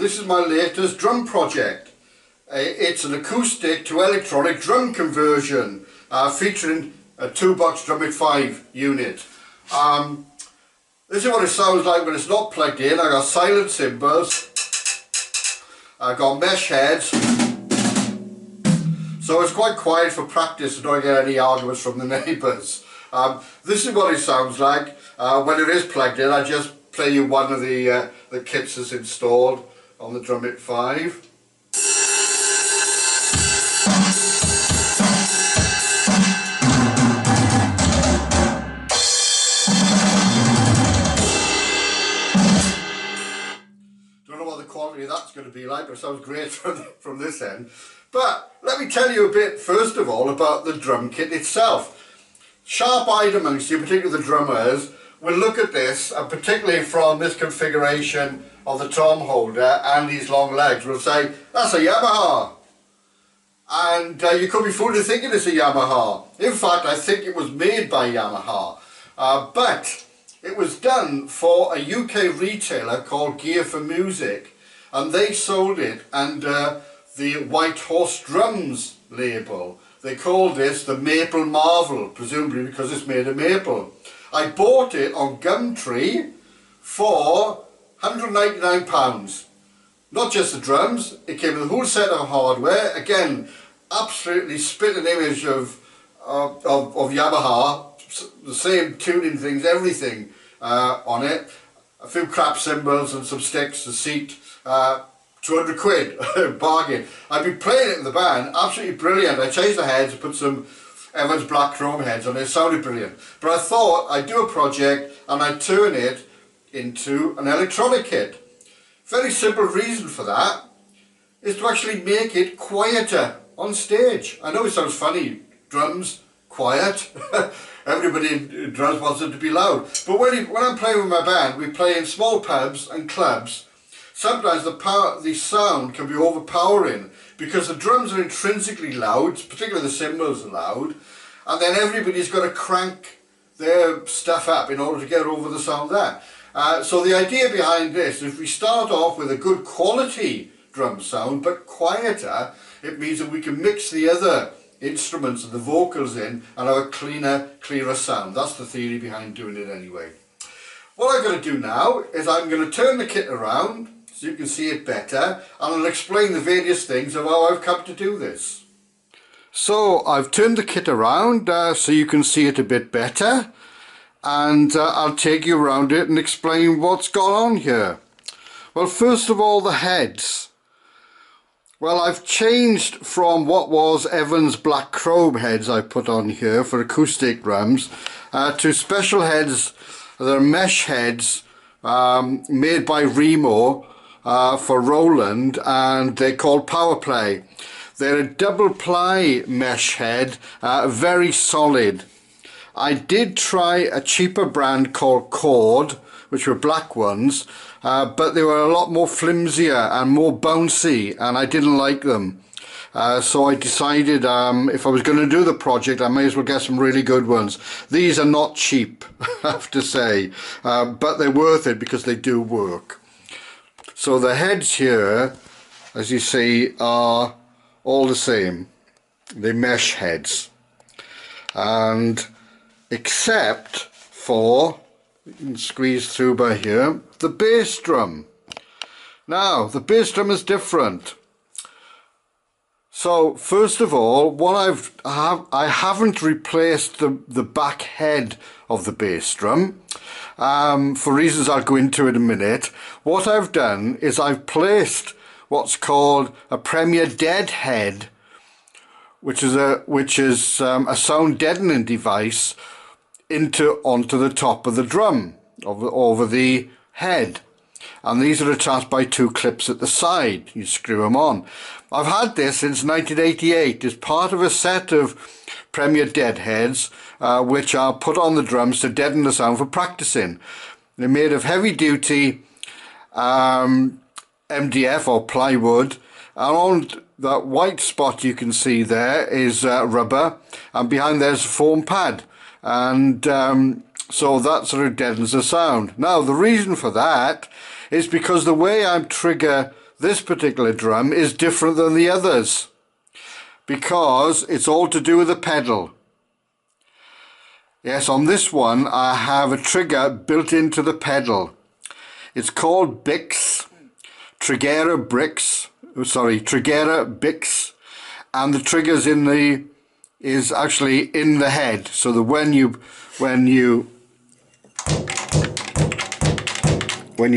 this is my latest drum project. It's an acoustic to electronic drum conversion featuring a 2BoxDrumit 5 unit. This is what it sounds like when it's not plugged in. I got silent cymbals, I got mesh heads, so it's quite quiet for practice. I don't get any arguments from the neighbours. This is what it sounds like when it is plugged in. I just play you one of the kits that's installed on the Drumit 5. Don't know what the quality of that's going to be like, but it sounds great from this end. But let me tell you a bit first of all about the drum kit itself. Sharp-eyed amongst you, particularly the drummers, will look at this, and particularly from this configuration of the tom holder and these long legs, will say, that's a Yamaha. And you could be fooled into thinking it's a Yamaha. In fact, I think it was made by Yamaha. But it was done for a UK retailer called Gear for Music, and they sold it under the White Horse Drums label. They called this the Maple Marvel, presumably because it's made of maple. I bought it on Gumtree for £199. Not just the drums, it came with a whole set of hardware. Again, absolutely spitting image of Yamaha, the same tuning things, everything on it. A few crap cymbals and some sticks, a seat, 200 quid, bargain. I've been playing it in the band, absolutely brilliant. I changed the heads, put some Evans black chrome heads on it, sounded brilliant. But I thought I'd do a project and I'd turn it into an electronic kit. Very simple reason for that is to actually make it quieter on stage. I know it sounds funny, drums, quiet. Everybody in drums wants it to be loud. But when I'm playing with my band, we play in small pubs and clubs. Sometimes the sound can be overpowering because the drums are intrinsically loud, particularly the cymbals are loud, and then everybody's got to crank their stuff up in order to get over the sound there. So the idea behind this is if we start off with a good quality drum sound but quieter, it means that we can mix the other instruments and the vocals in and have a clearer sound. That's the theory behind doing it anyway. What I'm going to do now is I'm going to turn the kit around so you can see it better, and I'll explain the various things of how I've come to do this. So I've turned the kit around so you can see it a bit better, and I'll take you around it and explain what's gone on here. Well, first of all, the heads. Well, I've changed from what was Evans black chrome heads I put on here for acoustic drums to special heads. They're mesh heads made by Remo for Roland, and they're called Power Play. They're a double ply mesh head, very solid. I did try a cheaper brand called Cord, which were black ones, but they were a lot more flimsier and more bouncy, and I didn't like them. So I decided if I was going to do the project, I may as well get some really good ones. These are not cheap, I have to say, but they're worth it because they do work. So the heads here, as you see, are all the same. They're mesh heads. And except for, you can squeeze through by here, the bass drum. Now, the bass drum is different. So first of all, what I haven't replaced the back head of the bass drum for reasons I'll go into in a minute. What I've done is I've placed what's called a Premier Dead head, which is a sound deadening device onto the top of the drum over the head. And these are attached by two clips at the side. You screw them on. I've had this since 1988 as part of a set of Premier Dead heads which are put on the drums to deaden the sound for practicing. They're made of heavy duty MDF or plywood, and on that white spot you can see there is rubber, and behind there's a foam pad, and so that sort of deadens the sound. Now the reason for that is because the way I'm trigger this particular drum is different than the others because it's all to do with the pedal. Yes, on this one I have a trigger built into the pedal. It's called Bix, Trigera Bix, and the trigger's is actually in the head, so that when you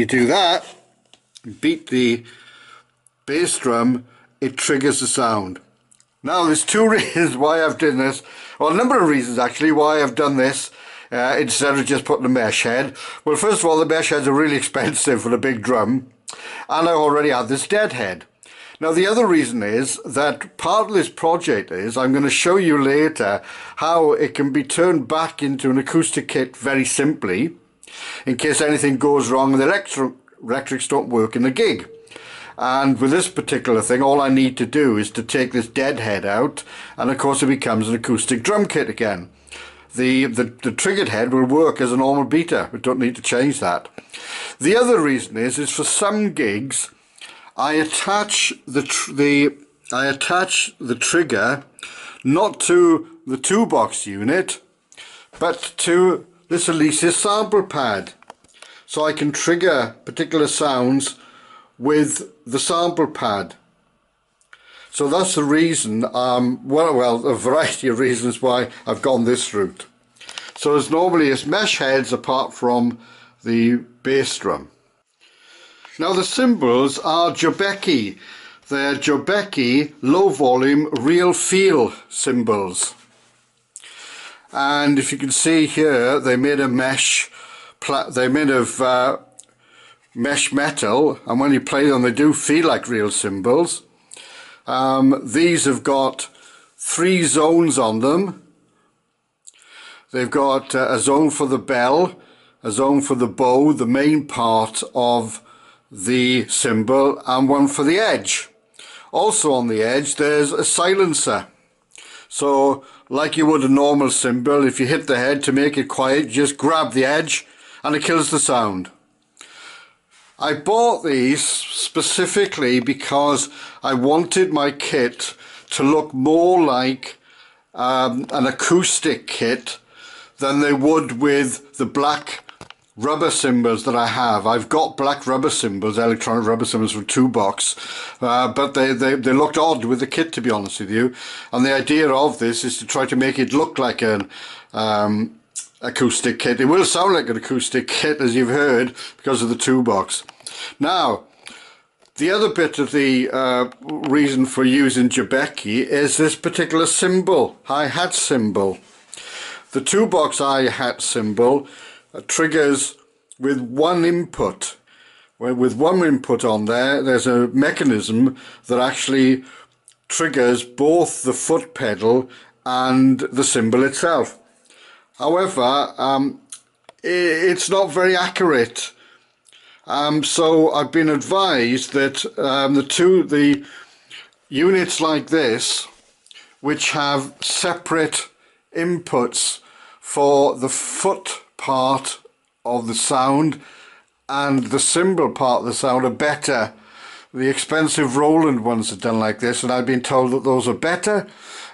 do that, beat the bass drum, it triggers the sound. Now there's two reasons why I've done this, well, a number of reasons actually why I've done this instead of just putting a mesh head. Well, first of all, the mesh heads are really expensive for a big drum, and I already had this dead head. Now the other reason is that part of this project is I'm going to show you later how it can be turned back into an acoustic kit very simply in case anything goes wrong and the electrics don't work in the gig. And with this particular thing, all I need to do is to take this dead head out, and of course it becomes an acoustic drum kit again. The triggered head will work as a normal beater. We don't need to change that. The other reason is for some gigs I attach the trigger not to the 2-box unit but to this Alesis sample pad, so I can trigger particular sounds with the sample pad. So that's the reason, well, a variety of reasons why I've gone this route. So there's normally mesh heads apart from the bass drum. Now the cymbals are Jobecki. They're Jobecki low volume real feel cymbals. And if you can see here, they made of mesh metal, and when you play them they do feel like real cymbals. These have got 3 zones on them. They've got a zone for the bell, a zone for the bow, the main part of the cymbal, and one for the edge. Also on the edge there's a silencer. So like you would a normal cymbal, if you hit the head to make it quiet, just grab the edge and it kills the sound. I bought these specifically because I wanted my kit to look more like an acoustic kit than they would with the black rubber cymbals that I have. I've got black rubber cymbals, electronic rubber cymbals from 2Box, but they looked odd with the kit, to be honest with you. And the idea of this is to try to make it look like an acoustic kit. It will sound like an acoustic kit, as you've heard, because of the 2Box. Now, the other bit of the reason for using Jobecki is this particular cymbal, hi-hat cymbal. The 2Box hi-hat cymbal triggers with one input. With one input on there's a mechanism that actually triggers both the foot pedal and the cymbal itself. However, it's not very accurate. So I've been advised that the units like this, which have separate inputs for the foot part of the sound and the cymbal part of the sound, are better. The expensive Roland ones are done like this, and I've been told that those are better,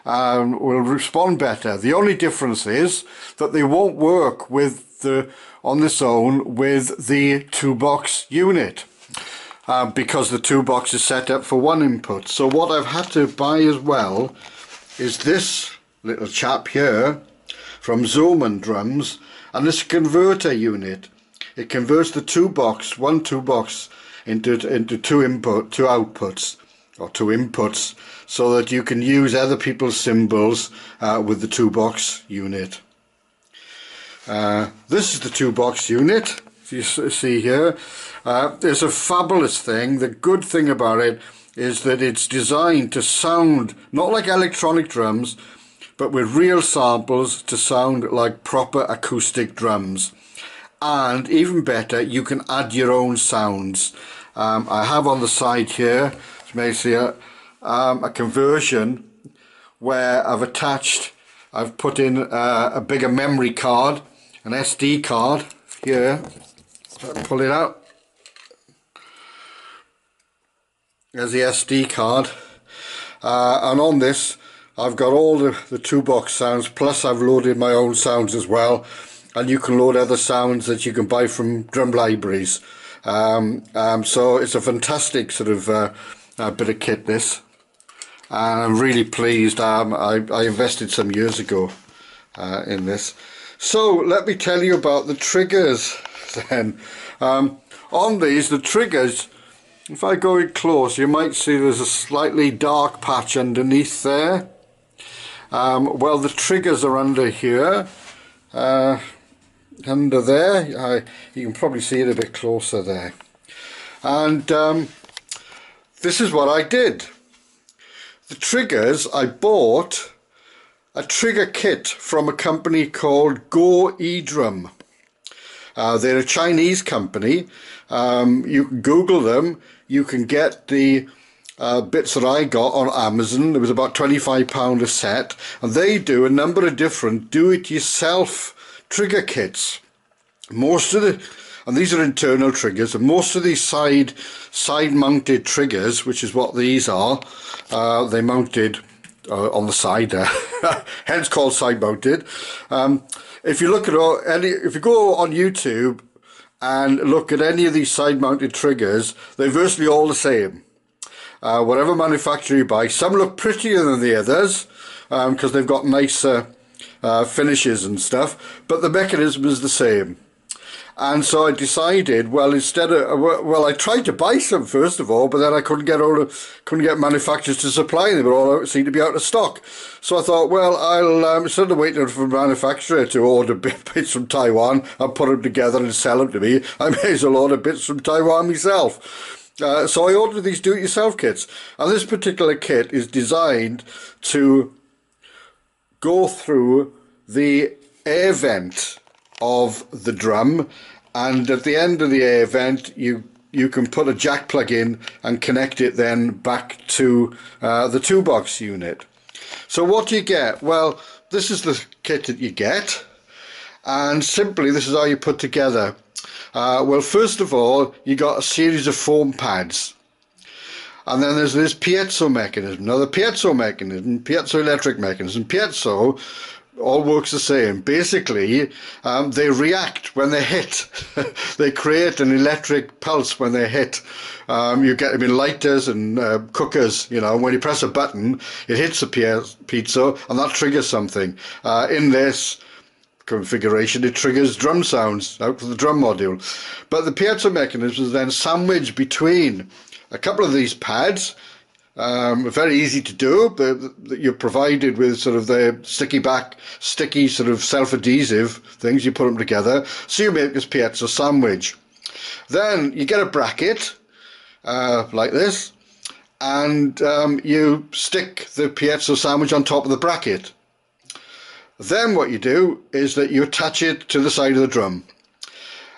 will respond better. The only difference is that they won't work with on this own with the 2Box unit, because the 2Box is set up for one input. So what I've had to buy as well is this little chap here from Zoman Drums, and this converter unit. It converts the 2Box, one 2Box into two outputs, or two inputs, so that you can use other people's cymbals with the 2Box unit. This is the 2Box unit, if you see here. It's a fabulous thing. The good thing about it is that it's designed to sound not like electronic drums, but with real samples to sound like proper acoustic drums. And even better, you can add your own sounds. I have on the side here, you may see a conversion where I've put in a bigger memory card, an SD card here. So I pull it out. there's the SD card, and on this I've got all the 2Box sounds, plus I've loaded my own sounds as well, and you can load other sounds that you can buy from drum libraries. So it's a fantastic sort of bit of kit, this, and I'm really pleased. I invested some years ago in this. So let me tell you about the triggers then. On these, the triggers, if I go in close, you might see there's a slightly dark patch underneath there. Well, the triggers are under here, under there. You can probably see it a bit closer there. And this is what I did. The triggers, I bought a trigger kit from a company called GoeDrum. They're a Chinese company. You can Google them. You can get the bits that I got on Amazon. It was about £25 a set, and they do a number of different do-it-yourself trigger kits. Most of the, and these are internal triggers, and most of these side-mounted triggers, which is what these are, they mounted on the side there, hence called side-mounted. If you look at if you go on YouTube and look at any of these side-mounted triggers, they're virtually all the same. Whatever manufacturer you buy, some look prettier than the others because they've got nicer finishes and stuff, but the mechanism is the same. And so I decided, well, instead of, well, I tried to buy some first of all, but then I couldn't get manufacturers to supply them. They all seemed to be out of stock. So I thought, well, I'll instead of waiting for a manufacturer to order bits from Taiwan and put them together and sell them to me, I may as well order bits from Taiwan myself. So I ordered these do-it-yourself kits, and this particular kit is designed to go through the air vent of the drum, and at the end of the air vent you can put a jack plug in and connect it then back to the 2Box unit. So what do you get? Well, this is the kit that you get, and simply this is how you put together. Well, first of all, you got a series of foam pads, and then there's this piezo mechanism. Now the piezo mechanism, piezoelectric mechanism, piezo all works the same. Basically, they react when they hit. They create an electric pulse when they hit. You get them in lighters and cookers. You know, when you press a button, it hits the piezo, and that triggers something. In this configuration, it triggers drum sounds out of the drum module. But the piezo mechanism is then sandwiched between a couple of these pads. Very easy to do, but you're provided with sort of the sticky sort of self-adhesive things. You put them together, so you make this piezo sandwich. Then you get a bracket like this, and you stick the piezo sandwich on top of the bracket. Then what you do is that you attach it to the side of the drum,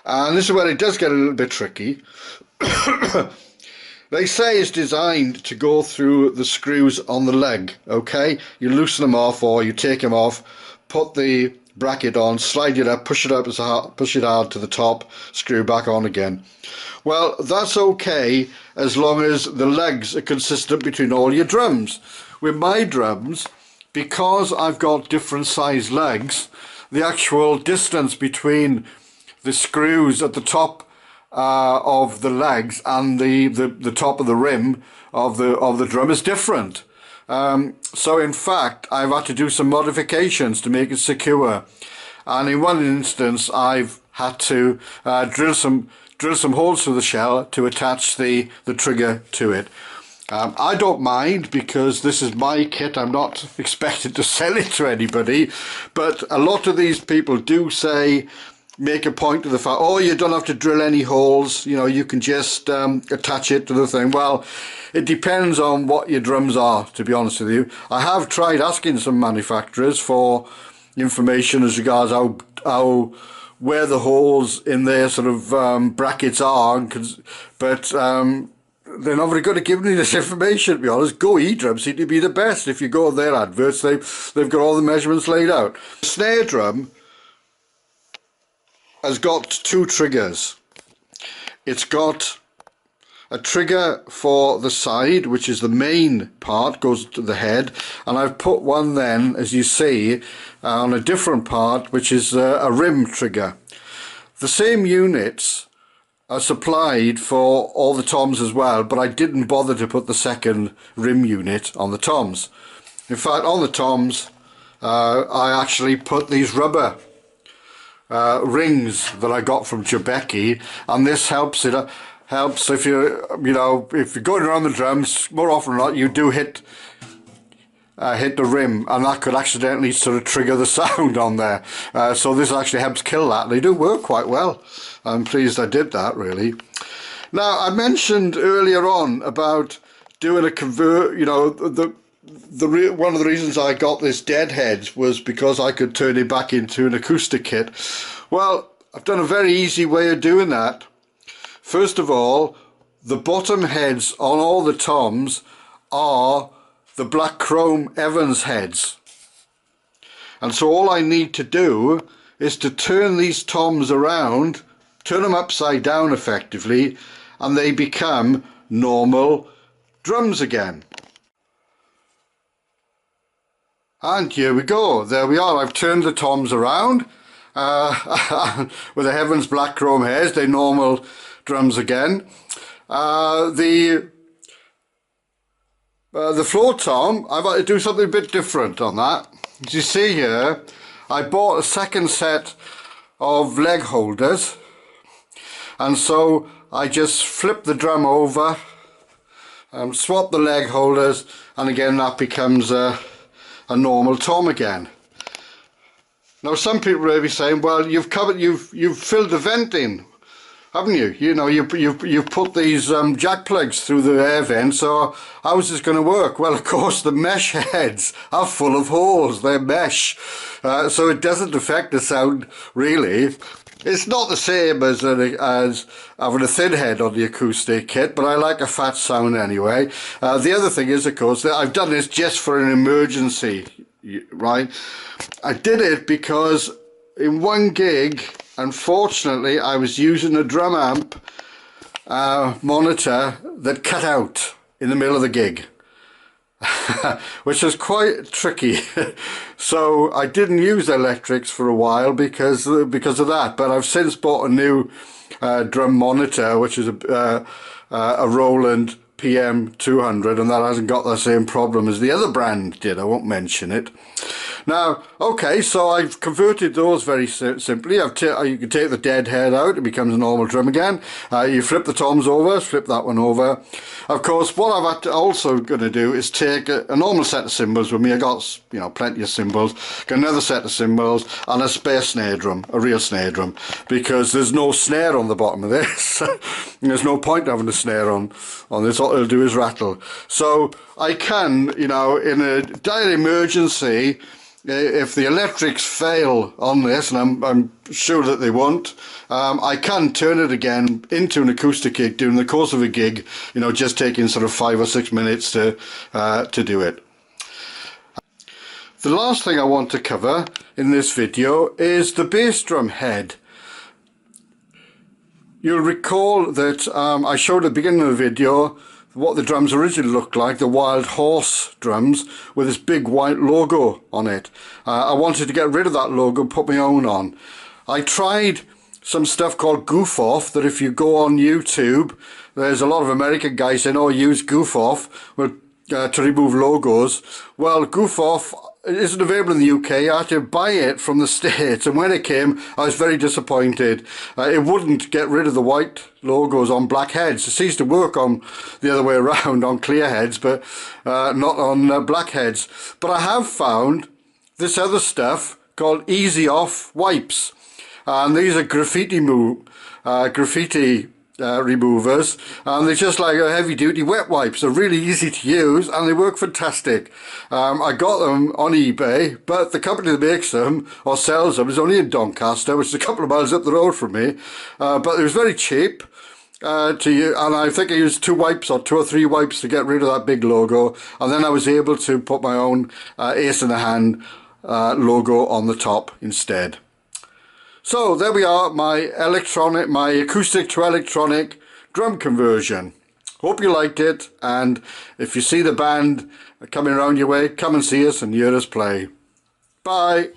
and this is where it does get a little bit tricky. They say it's designed to go through the screws on the leg, okay? You loosen them off, or you take them off, put the bracket on, slide it up, push it hard to the top, screw back on again. Well, that's okay as long as the legs are consistent between all your drums. With my drums, because I've got different size legs, the actual distance between the screws at the top of the legs and the top of the rim of the drum is different. So in fact, I've had to do some modifications to make it secure, and in one instance I've had to drill some holes through the shell to attach the trigger to it. I don't mind, because this is my kit. I'm not expected to sell it to anybody, but a lot of these people do make a point of the fact, oh, you don't have to drill any holes, you know, you can just attach it to the thing. Well, it depends on what your drums are, to be honest with you. I have tried asking some manufacturers for information as regards where the holes in their sort of brackets are, but they're not very good at giving me this information, to be honest. GoeDrum seem to be the best. If you go on their adverts, they've got all the measurements laid out. The snare drum has got two triggers. It's got a trigger for the side, which is the main part, goes to the head, and I've put one then, as you see, on a different part, which is a rim trigger. The same units are supplied for all the toms as well, but I didn't bother to put the second rim unit on the toms. In fact, on the toms I actually put these rubber rings that I got from Jabeki, and this helps if if you're going around the drums, more often than not you do hit the rim, and that could accidentally sort of trigger the sound on there. So this actually helps kill that. They do work quite well. I'm pleased I did that, really. Now, I mentioned earlier on about doing a convert. One of the reasons I got this deadhead was because I could turn it back into an acoustic kit. Well, I've done a very easy way of doing that. First of all, the bottom heads on all the toms are the black chrome Evans heads, and so all I need to do is to turn these toms around, turn them upside down effectively, and they become normal drums again. And here we go, there we are. I've turned the toms around with the Evans black chrome heads, they're normal drums again. The floor tom, I've had to do something a bit different on that. As you see here, I bought a second set of leg holders, and so I just flip the drum over, swap the leg holders, and again that becomes a normal tom again. Now some people may be saying, well, you've filled the vent in, haven't you? You've put these jack plugs through the air vent, so how's this going to work? Well, of course, the mesh heads are full of holes. They're mesh, so it doesn't affect the sound really. It's not the same as having a thin head on the acoustic kit, but I like a fat sound anyway. The other thing is, of course, that I've done this just for an emergency, right? I did it because in one gig, unfortunately, I was using a drum amp monitor that cut out in the middle of the gig, which was quite tricky. So I didn't use electrics for a while because of that. But I've since bought a new drum monitor, which is a Roland PM200, and that hasn't got the same problem as the other brand did. I won't mention it. Now, okay, so I've converted those very simply. You can take the dead head out, it becomes a normal drum again. You flip the toms over, flip that one over. Of course, what I've also going to do is take a normal set of cymbals with me. I got, plenty of cymbals. Got another set of cymbals and a spare snare drum, a real snare drum, because there's no snare on the bottom of this. There's no point having a snare on this. All it'll do is rattle. So I can, in a dire emergency, if the electrics fail on this, and I'm sure that they won't, I can turn it again into an acoustic kit during the course of a gig, just taking sort of 5 or 6 minutes to do it. The last thing I want to cover in this video is the bass drum head. You'll recall that I showed at the beginning of the video what the drums originally looked like, the Wild Horse drums with this big white logo on it. I wanted to get rid of that logo and put my own on. I tried some stuff called Goof Off, that if you go on YouTube, there's a lot of American guys saying, oh, use Goof Off to remove logos. Well, Goof Off isn't available in the UK. I had to buy it from the States, and when it came I was very disappointed. It wouldn't get rid of the white logos on black heads. It seems to work on the other way around, on clear heads, but not on black heads. But I have found this other stuff called Easy Off wipes, and these are graffiti removers, and they're just like a heavy-duty wet wipes. They're really easy to use and they work fantastic. I got them on eBay, but the company that makes them or sells them is only in Doncaster, which is a couple of miles up the road from me, but it was very cheap to use, and I think I used 2 or 3 wipes to get rid of that big logo, and then I was able to put my own Ace in the Hand logo on the top instead. So there we are, my acoustic to electronic drum conversion. Hope you liked it, and if you see the band coming around your way, come and see us and hear us play. Bye.